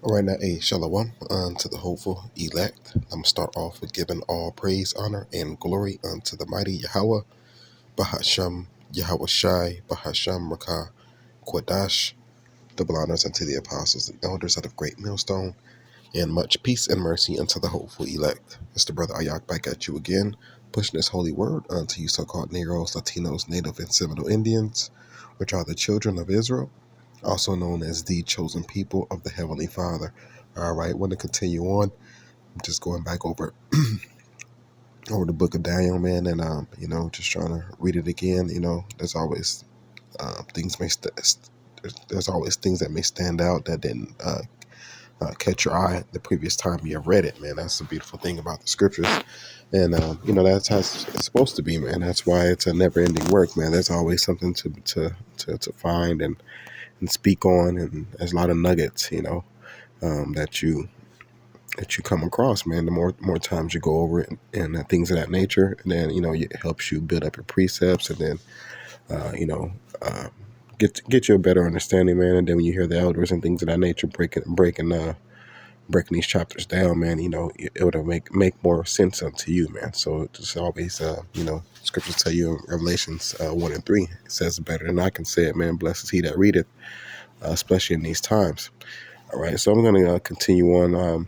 All right, now, shalom unto the hopeful elect. I'm going to start off with giving all praise, honor, and glory unto the mighty Yahweh, Bahasham, Yahweh Shai, Bahasham Rakah, Quadash, double honors unto the apostles and elders out of great millstone, and much peace and mercy unto the hopeful elect. Mr. Brother Ayak back at you again, pushing this holy word unto you so-called Negroes, Latinos, Native, and Seminole Indians, which are the children of Israel, also known as the chosen people of the Heavenly Father. All right, want to continue on. I'm just going back over the book of Daniel, man, and just trying to read it again. There's always there's always things that may stand out that didn't catch your eye the previous time you have read it, man. That's the beautiful thing about the scriptures, and that's how it's supposed to be, man. That's why it's a never-ending work, man. There's always something to find and speak on, and there's a lot of nuggets, that you come across, man. The more times you go over it and things of that nature, and then it helps you build up your precepts, and then uh, you know uh, get you a better understanding, man. And then when you hear the elders and things of that nature breaking these chapters down, man, it would make more sense unto you, man. So it's always scriptures tell you in Revelations 1 and 3, it says better than I can say it, man. Blessed is he that readeth, especially in these times. All right, so I'm going to continue on.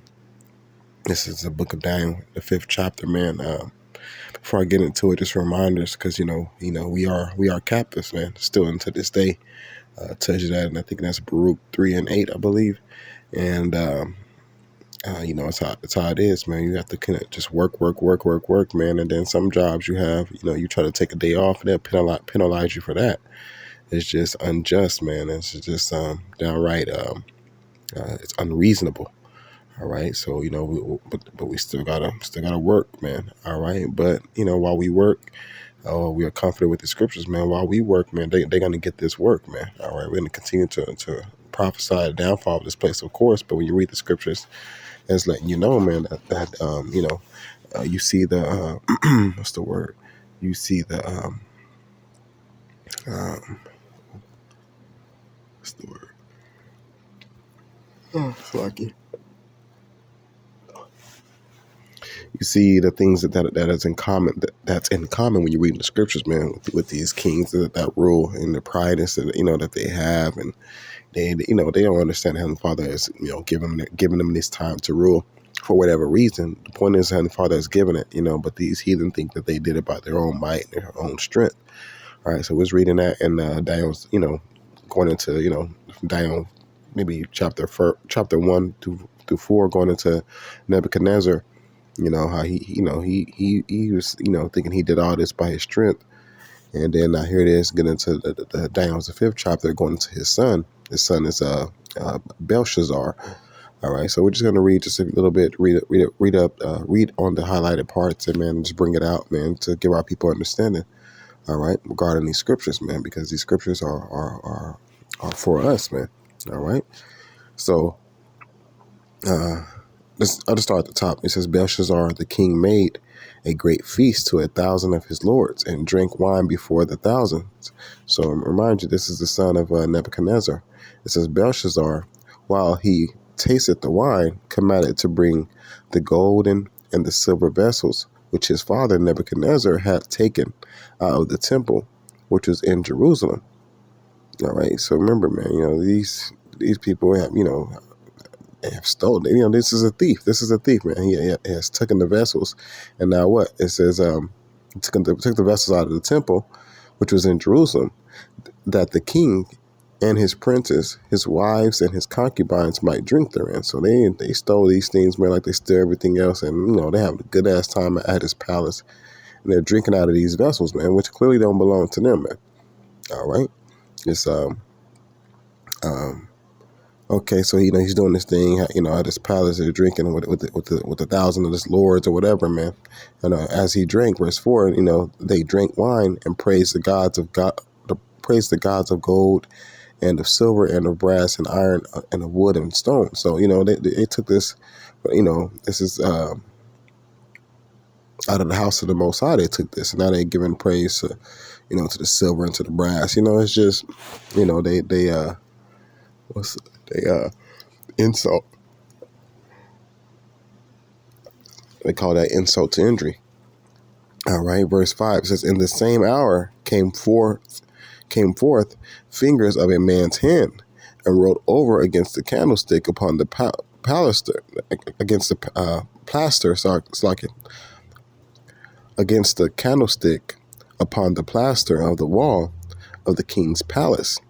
This is the book of Daniel, the 5th chapter, man. Before I get into it, just reminders, because we are captives, man. Still into this day, tells you that, and I think that's Baruch 3 and 8, I believe. And it's how it is, man. You have to kind of just work, man. And then some jobs you have, you try to take a day off, and they'll penalize you for that. It's just unjust, man. It's just downright it's unreasonable. All right, so but we still gotta work, man. All right, but while we work, we are confident with the scriptures, man. While we work, man, they're gonna get this work, man. All right, we're gonna continue to prophesy the downfall of this place, of course. But when you read the scriptures, it's letting you know, man, that you see the what's the word? You see the what's the word? Oh, lucky. You see the things that is in common, that's in common when you read the scriptures, man, with these kings that rule, and the pride that they have, and they don't understand Heavenly Father is giving them this time to rule for whatever reason. The point is Heavenly Father has given it, but these heathen think that they did it by their own might and their own strength. All right, so we're reading that, and Daniel's going into Daniel maybe chapter 1 through 4, going into Nebuchadnezzar. How he was thinking he did all this by his strength, and then here it is getting into the Daniel's the 5th chapter, going into his son. His son is Belshazzar. All right, so we're just gonna read just a little bit, read on the highlighted parts, and man, just bring it out, man, to give our people understanding. All right, regarding these scriptures, man, because these scriptures are for us, man. All right, so I'll just start at the top. It says, Belshazzar the king made a great feast to 1,000 of his lords, and drank wine before the thousands. So remind you, this is the son of Nebuchadnezzar. It says, Belshazzar, while he tasted the wine, commanded to bring the golden and the silver vessels, which his father Nebuchadnezzar had taken out of the temple, which was in Jerusalem. All right, so remember, man, these people have stolen. This is a thief. This is a thief, man. He has taken the vessels, and now what? It says took the vessels out of the temple, which was in Jerusalem, that the king and his princes, his wives, and his concubines might drink therein. So they stole these things, man, like they steal everything else, and they have a good ass time at his palace, and they're drinking out of these vessels, man, which clearly don't belong to them, man. All right, it's okay, so he's doing this thing, at his palace. They're drinking with 1,000 of his lords or whatever, man. And as he drank, verse 4, they drank wine and praised the gods of gold and of silver and of brass and iron and of wood and stone. So they took this, this is out of the house of the Most High. They took this, and now they're giving praise to to the silver and to the brass. It's just they insult. They call that insult to injury. All right, verse 5 says, "In the same hour came forth fingers of a man's hand, and wrote over against the candlestick upon the plaster, against the plaster, sorry, against the candlestick upon the plaster of the wall of the king's palace.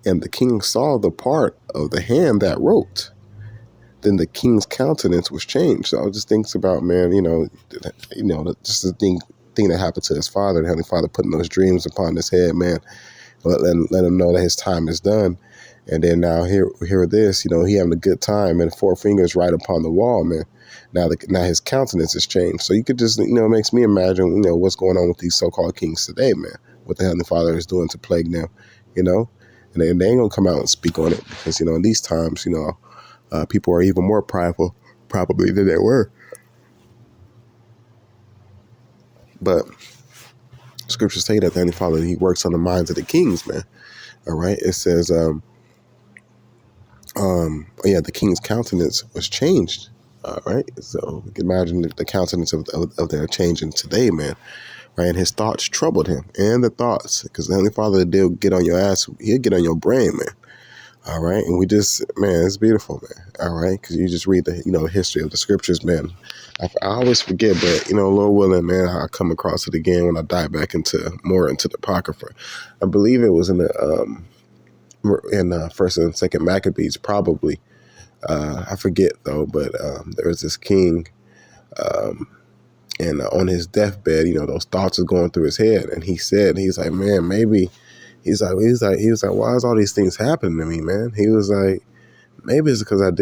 And the king saw the part of the hand that wrote. Then the king's countenance was changed." So I just thinks about, man, just the thing that happened to his father, the Heavenly Father putting those dreams upon his head, man. Let him know that his time is done. And then now hear this, he having a good time, and four fingers right upon the wall, man. Now his countenance has changed. So you could just, it makes me imagine, what's going on with these so-called kings today, man. What the Heavenly Father is doing to plague them, and they ain't gonna come out and speak on it because, in these times, people are even more prideful probably than they were. But scriptures say that the Heavenly Father, he works on the minds of the kings, man. All right. It says, the king's countenance was changed. All right. So you can imagine the countenance of their changing today, man. Right. And his thoughts troubled him, and the thoughts, because the Heavenly Father did get on your ass. He'll get on your brain, man. All right. And it's beautiful, man. All right. Because you just read the history of the scriptures, man. I always forget, but, Lord willing, man, I'll come across it again when I dive back into the Apocrypha. I believe it was in First and Second Maccabees, probably. I forget, though, but there was this king, and on his deathbed, those thoughts are going through his head. And he's like, man, maybe, he was like, why is all these things happening to me, man? He was like, maybe it's because of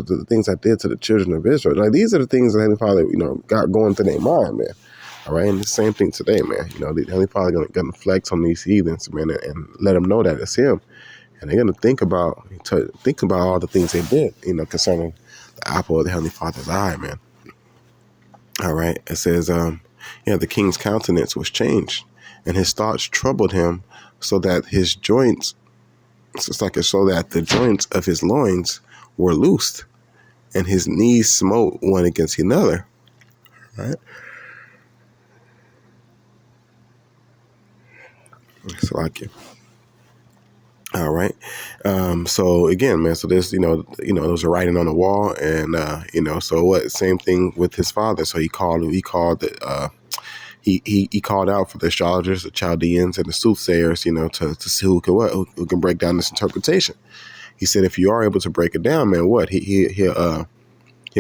the things I did to the children of Israel. Like, these are the things that Heavenly Father, got going through their mind, man. All right. And the same thing today, man. The Heavenly Father going to flex on these heathens, man, and let them know that it's him. And they're going to think about all the things they did, concerning the apple of the Heavenly Father's eye, man. All right. It says, the king's countenance was changed, and his thoughts troubled him, so that his joints, so that the joints of his loins were loosed, and his knees smote one against another. All right. It's like it. All right. So again, man, so there's, those are writing on the wall, and, so what, same thing with his father. So he called out for the astrologers, the Chaldeans, and the soothsayers, to see who can break down this interpretation. He said, if you are able to break it down, man, what he'll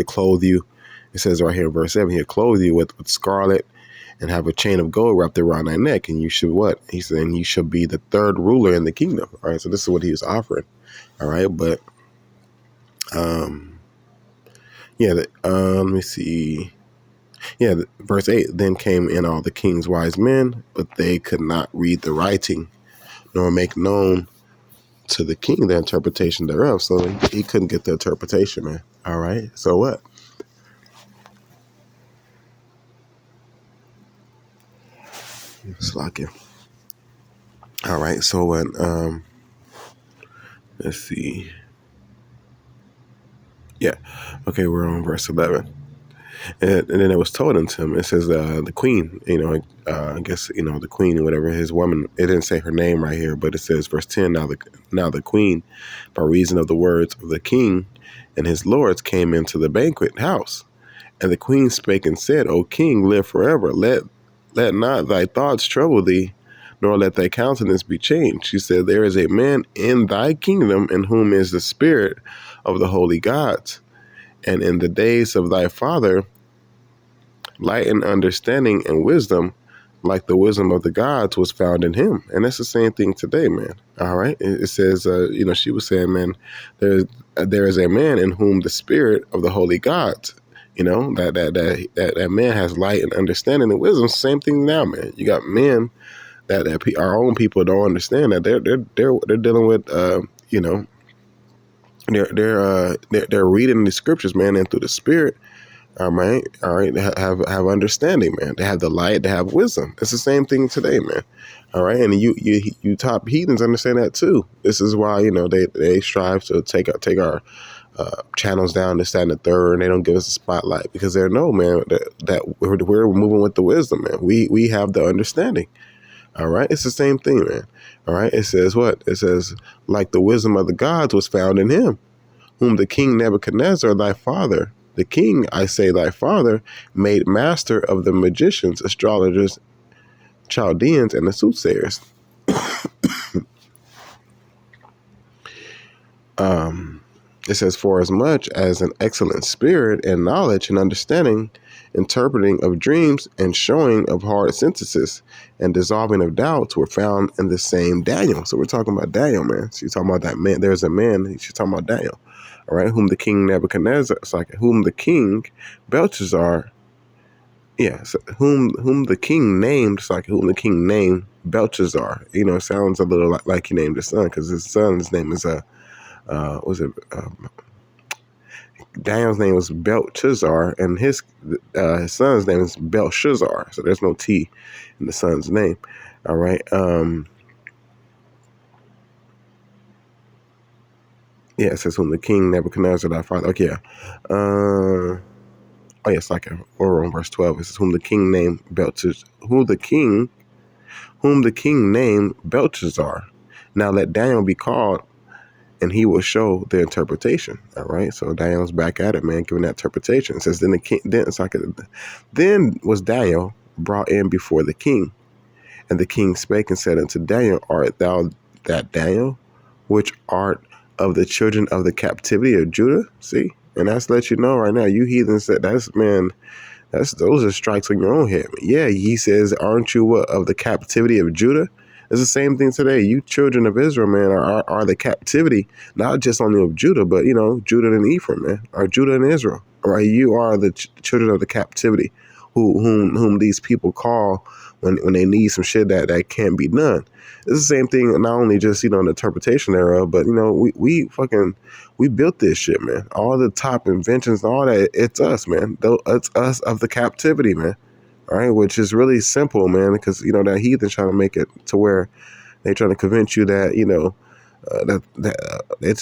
clothe you. It says right here in verse 7, he'll clothe you with scarlet, and have a chain of gold wrapped around thy neck. And you should what? He said, and you shall be the third ruler in the kingdom. All right. So this is what he was offering. All right. But, let me see. Yeah. Verse 8, then came in all the king's wise men, but they could not read the writing, nor make known to the king the interpretation thereof. So he couldn't get the interpretation, man. All right. So what? It's like it. All right. So when, let's see. Yeah. Okay. We're on verse 11. And then it was told unto him, it says, the queen, I guess, the queen, whatever, his woman, it didn't say her name right here, but it says verse 10, now the queen, by reason of the words of the king and his lords, came into the banquet house. And the queen spake and said, O king, live forever. Let not thy thoughts trouble thee, nor let thy countenance be changed. She said, there is a man in thy kingdom in whom is the spirit of the holy gods. And in the days of thy father, light and understanding and wisdom, like the wisdom of the gods, was found in him. And that's the same thing today, man. All right. It says, she was saying, man, there is a man in whom the spirit of the holy gods, that man has light and understanding and wisdom. Same thing now, man. You got men that our own people don't understand that they're dealing with, they're reading the scriptures, man, and through the spirit. All right, have understanding, man. They have the light, they have wisdom. It's the same thing today, man. All right, and you top heathens understand that too. This is why they strive to take our channels down, this, that, and the third, and they don't give us a spotlight because they know, man, that we're moving with the wisdom, man. We have the understanding. All right. It's the same thing, man. All right. It says what? It says, like the wisdom of the gods was found in him, whom the king Nebuchadnezzar, thy father, the king, I say thy father, made master of the magicians, astrologers, Chaldeans, and the soothsayers. It says, for as much as an excellent spirit and knowledge and understanding, interpreting of dreams and showing of hard synthesis and dissolving of doubts were found in the same Daniel. So we're talking about Daniel, man. So you're talking about that man. There's a man. She's talking about Daniel. All right. Whom the king Nebuchadnezzar, it's like whom the king Belshazzar, so whom the king named, it's like whom the king named Belshazzar. You know, it sounds a little like he named his son, because his son's name is Daniel's name was Belshazzar, and his son's name is Belshazzar. So there's no T in the son's name. All right. It says whom the king Nebuchadnezzar thy father. Okay. It's like we're on verse 12. It says whom the king named Belshazzar. Whom the king named Belshazzar. Now let Daniel be called, and he will show the interpretation. All right. So Daniel's back at it, man, giving that interpretation. It says, then was Daniel brought in before the king. And the king spake and said unto Daniel, art thou that Daniel, which art of the children of the captivity of Judah? See? And that's let you know right now, you heathens, those are strikes on your own head. Yeah, he says, aren't you of the captivity of Judah? It's the same thing today. You children of Israel, man, are the captivity, not just only of Judah, but, Judah and Ephraim, man, or Judah and Israel. Right? You are the children of the captivity, whom these people call when they need some shit that can't be done. It's the same thing, not only just, in the interpretation era, but, we built this shit, man. All the top inventions and all that, it's us, man. It's us of the captivity, man. All right, which is really simple, man, because, that heathen trying to make it to where they trying to convince you that,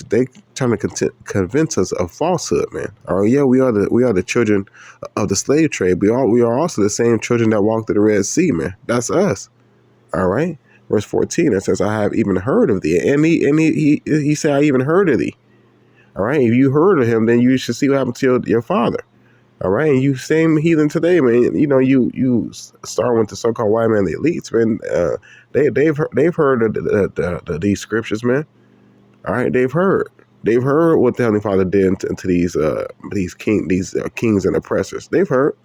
they trying to convince us of falsehood, man. All right, yeah, we are the children of the slave trade. We are also the same children that walked through the Red Sea, man. That's us. All right, verse 14, it says, I have even heard of thee, and he said, I even heard of thee. All right, if you heard of him, then you should see what happened to your father. All right, and you same heathen today, man. You start with the so-called white man, the elites, man. They've heard of these scriptures, man. All right, they've heard what the Heavenly Father did to these kings and oppressors. They've heard.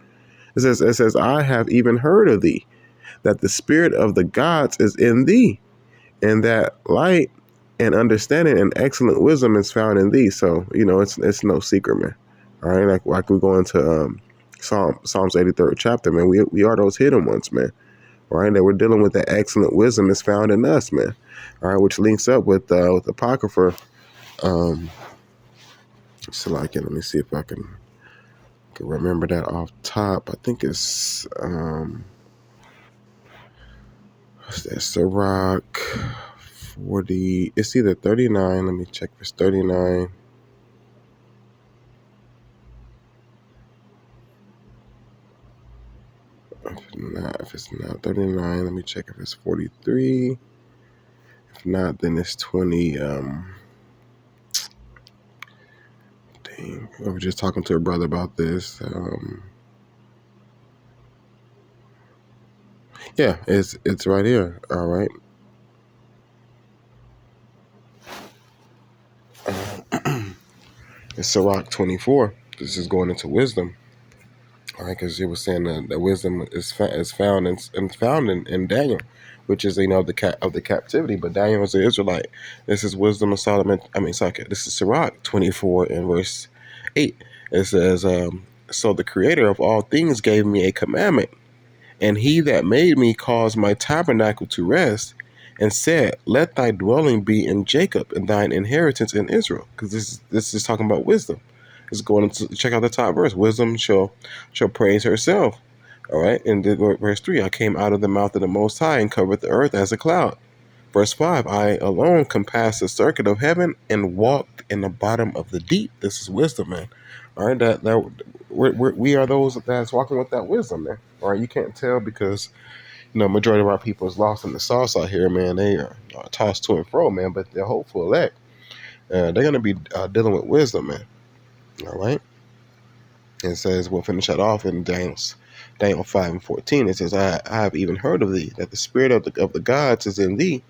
It says, I have even heard of thee, that the spirit of the gods is in thee, and that light and understanding and excellent wisdom is found in thee. So it's no secret, man. All right, like we go into Psalms 83rd chapter, man. We are those hidden ones, man. All right, that we're dealing with that excellent wisdom is found in us, man. All right, which links up with Apocrypha. Let me see if I can remember that off top. I think it's Sirach 40. It's either 39. Let me check if it's 39. If it's not 39, let me check if it's 43. If not, then it's 20. Dang, I was just talking to a brother about this. Yeah, it's right here. All right. It's Sirach 24. This is going into wisdom. All right, because it was saying that wisdom is found in Daniel, which is of the captivity. But Daniel was an Israelite. This is wisdom of Solomon. This is Sirach 24 and verse 8. It says, so the Creator of all things gave me a commandment, and he that made me caused my tabernacle to rest, and said, let thy dwelling be in Jacob, and thine inheritance in Israel. Because this is talking about wisdom. It's going to check out the top verse. Wisdom shall praise herself. All right. And verse 3, I came out of the mouth of the Most High and covered the earth as a cloud. Verse 5, I alone compassed the circuit of heaven and walked in the bottom of the deep. This is wisdom, man. All right, we are those that's walking with that wisdom, man. All right, you can't tell because, majority of our people is lost in the sauce out here, man. They are tossed to and fro, man, but they're hopeful elect. They're going to be dealing with wisdom, man. All right. It says, we'll finish that off in Daniel 5:14. It says, I have even heard of thee, that the spirit of the gods is in thee,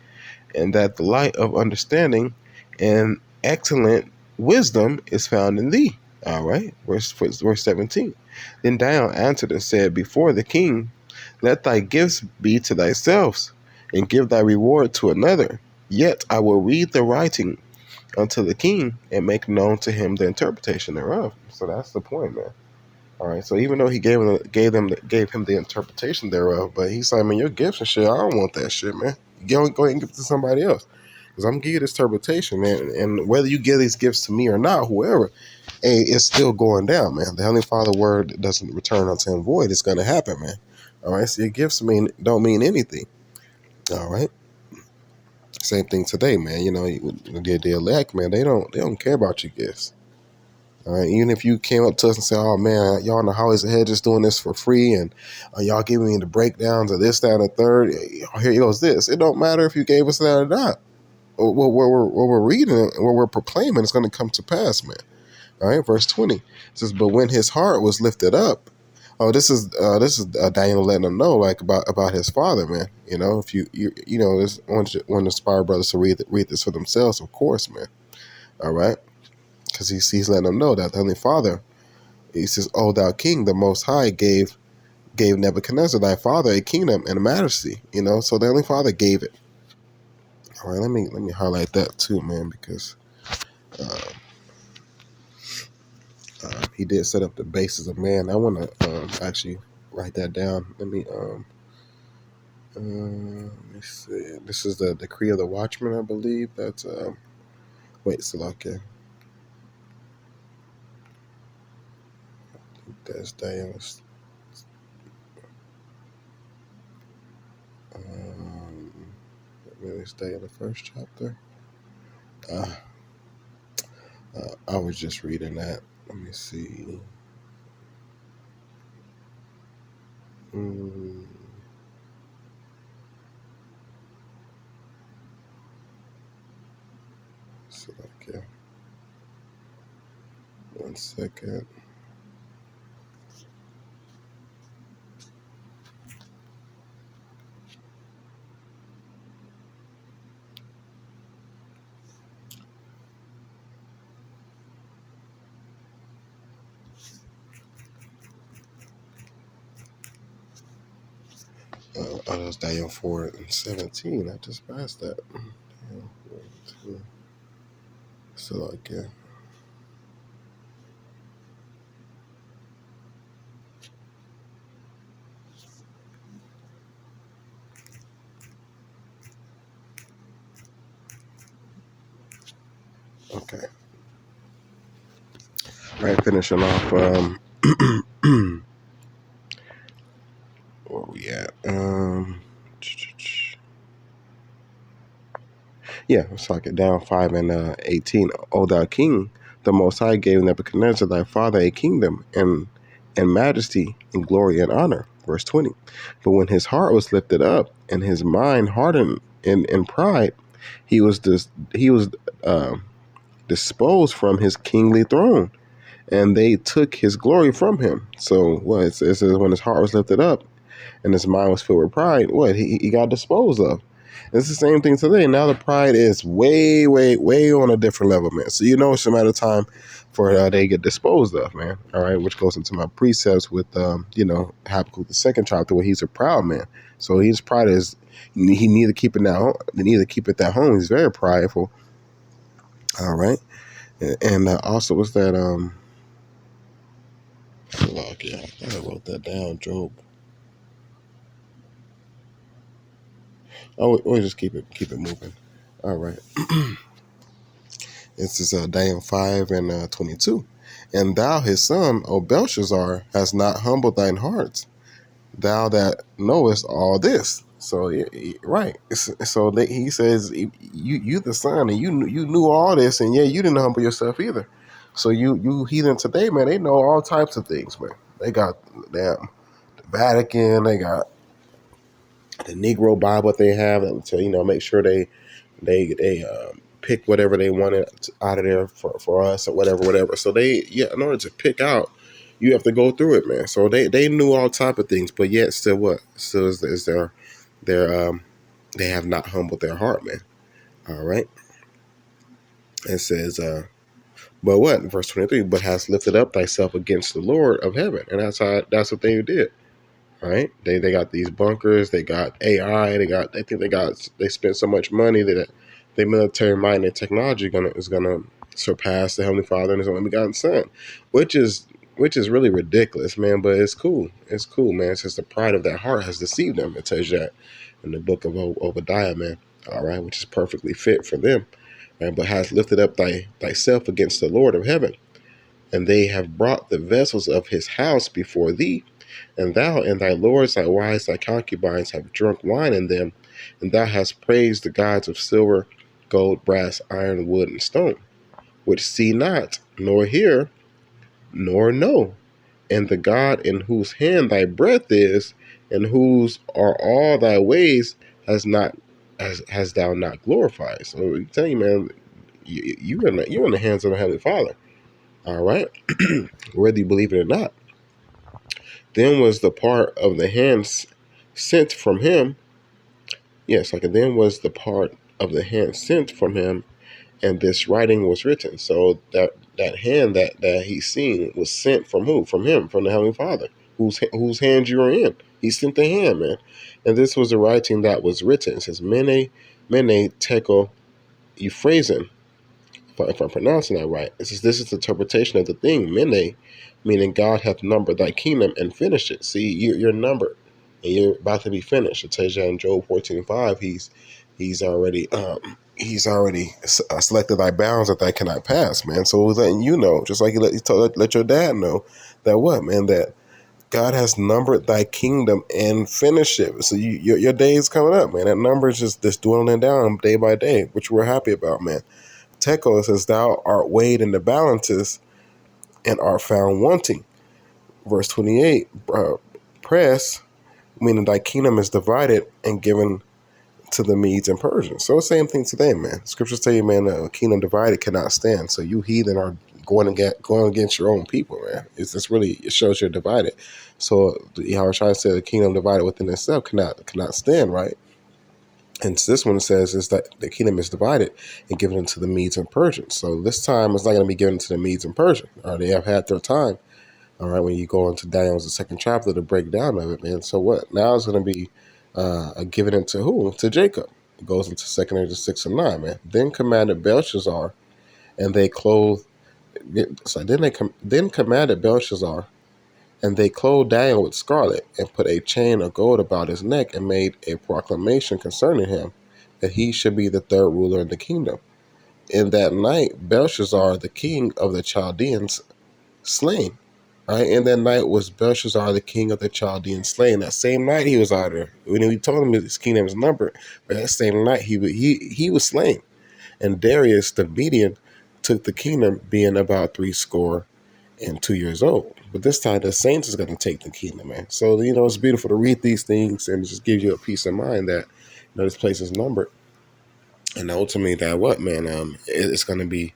and that the light of understanding and excellent wisdom is found in thee. All right. Verse 17. Then Daniel answered and said, before the king, let thy gifts be to thyself, and give thy reward to another. Yet I will read the writing unto the king, and make known to him the interpretation thereof. So that's the point, man. All right. So even though he gave him the interpretation thereof, but he's like, man, your gifts and shit, I don't want that shit, man. Go ahead and give it to somebody else, because I'm giving you this interpretation, man. And whether you give these gifts to me or not, whoever, hey, it's still going down, man. The Heavenly Father word doesn't return unto him void. It's going to happen, man. All right. So your gifts don't mean anything. All right. Same thing today, man. The elect, man, they don't care about your gifts. All right, even if you came up to us and said, "Oh man, y'all know Holly's ahead just doing this for free, and y'all giving me the breakdowns of this, that, and the third. Here goes this." It don't matter if you gave us that or not. What we're reading, what we're proclaiming, is going to come to pass, man. All right, verse 20 says, "But when his heart was lifted up." Oh, this is Daniel letting them know, like, about his father, man. If you this one inspired brothers to read this for themselves, of course, man. All right. Because he's letting them know that the Heavenly Father, he says, "O thou King, the Most High gave Nebuchadnezzar thy father a kingdom and a majesty." So the Heavenly Father gave it. All right, let me highlight that too, man, because he did set up the basis of man. I want to actually write that down. Let me see. This is the decree of the watchman, I believe. That's wait, Salakia. That's Daniel's. Really stay in the first chapter. I was just reading that. Let me see. So okay. 1 second. That was Daniel 4:17. I just passed that. So okay. Okay. All right, finishing off. Where we at? Yeah, let's talk it down. 5:18. O thou King, the Most High gave Nebuchadnezzar thy father a kingdom and majesty and glory and honor. Verse 20. But when his heart was lifted up and his mind hardened in pride, he was disposed from his kingly throne, and they took his glory from him. So what it says, when his heart was lifted up and his mind was filled with pride, what he got disposed of. It's the same thing today. Now the pride is way, way, way on a different level, man. So it's a matter of time for they get disposed of, man. All right, which goes into my precepts with Habakkuk the second chapter, where he's a proud man. So his pride is he neither keep it at home. He's very prideful. All right, and also was that yeah, I wrote that down, Job. Oh, we'll just keep it moving. All right. This is Daniel 5:22. And thou, his son, O Belshazzar, hast not humbled thine heart, thou that knowest all this. So right. So he says you the son, and you knew all this, and yeah, you didn't humble yourself either. So you heathen today, man, they know all types of things, man. They got damn the Vatican, they got the Negro Bible they have to make sure they pick whatever they wanted out of there for us or whatever. So in order to pick out, you have to go through it, man. So they knew all type of things, but yet still what? Still is their they have not humbled their heart, man. All right. It says, but what? Verse 23, but has lifted up thyself against the Lord of heaven. And that's what they did. Right? They got these bunkers, they got AI, they spent so much money that their military might and technology is gonna surpass the Heavenly Father and His only begotten Son, which is really ridiculous, man. But it's cool. It's cool, man. It's just the pride of their heart has deceived them. It tells you that in the book of Obadiah, man. All right, which is perfectly fit for them. Right? But has lifted up thyself against the Lord of heaven, and they have brought the vessels of His house before thee. And thou and thy lords, thy wives, thy concubines have drunk wine in them, and thou hast praised the gods of silver, gold, brass, iron, wood, and stone, which see not, nor hear, nor know. And the God in whose hand thy breath is, and whose are all thy ways, has thou not glorified. So I tell you, man, you're in the hands of the Heavenly Father. All right, whether you believe it or not. Then was the part of the hand sent from him. Yes, like then was the part of the hand sent from him, and this writing was written. So that hand that he's seen was sent from who? From him, from the Heavenly Father, whose hand you are in. He sent the hand, man. And this was the writing that was written. It says, Mene Tekel Euphrasin. If I'm pronouncing that right, it says this is the interpretation of the thing. Mene, meaning God hath numbered thy kingdom and finished it. See, you're numbered and you're about to be finished. It tells you in Job 14:5, he's already selected thy bounds that thy cannot pass, man. So he's letting you know, just like let your dad know that what, man, that God has numbered thy kingdom and finished it. So your day is coming up, man. That number is just dwindling down day by day, which we're happy about, man. Tekel says, thou art weighed in the balances and art found wanting. Verse 28, press, meaning thy kingdom is divided and given to the Medes and Persians. So same thing today, man. Scriptures tell you, man, a kingdom divided cannot stand. So you heathen are going against your own people, man. It shows you're divided. So Yahushua said the kingdom divided within itself cannot stand, right? And this one says is that the kingdom is divided and given into the Medes and Persians. So this time it's not going to be given to the Medes and Persians. They have had their time. All right, when you go into Daniel's the second chapter, the breakdown of it, man. So what? Now it's going to be given into who? To Jacob. It goes into 2 Ezra 6 and 9, man. Then commanded Belshazzar, and they clothed. So then commanded Belshazzar, and they clothed Daniel with scarlet, and put a chain of gold about his neck, and made a proclamation concerning him, that he should be the third ruler in the kingdom. In that night, Belshazzar, the king of the Chaldeans, slain. Right? In that night was Belshazzar, the king of the Chaldeans, slain. That same night he was out there. When we told him his kingdom was numbered, but that same night he was slain. And Darius the Median took the kingdom, being about 62 years old. But this time the saints is going to take the kingdom, man. So it's beautiful to read these things, and it just gives you a peace of mind that this place is numbered. And ultimately, that what, man, it's going to be,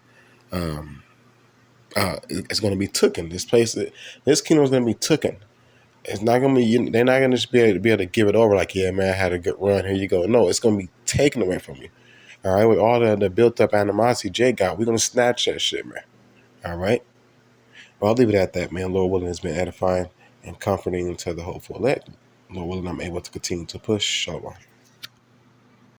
it's going to be taken. This kingdom is going to be taken. It's not going to be. They're not going to just be able to give it over. Like, yeah, man, I had a good run. Here you go. No, it's going to be taken away from you. All right, with all the built up animosity Jay got, we're going to snatch that shit, man. All right. Well, I'll leave it at that, man. Lord willing, has been edifying and comforting to the hopeful elect. Lord willing, I'm able to continue to push. Shalom.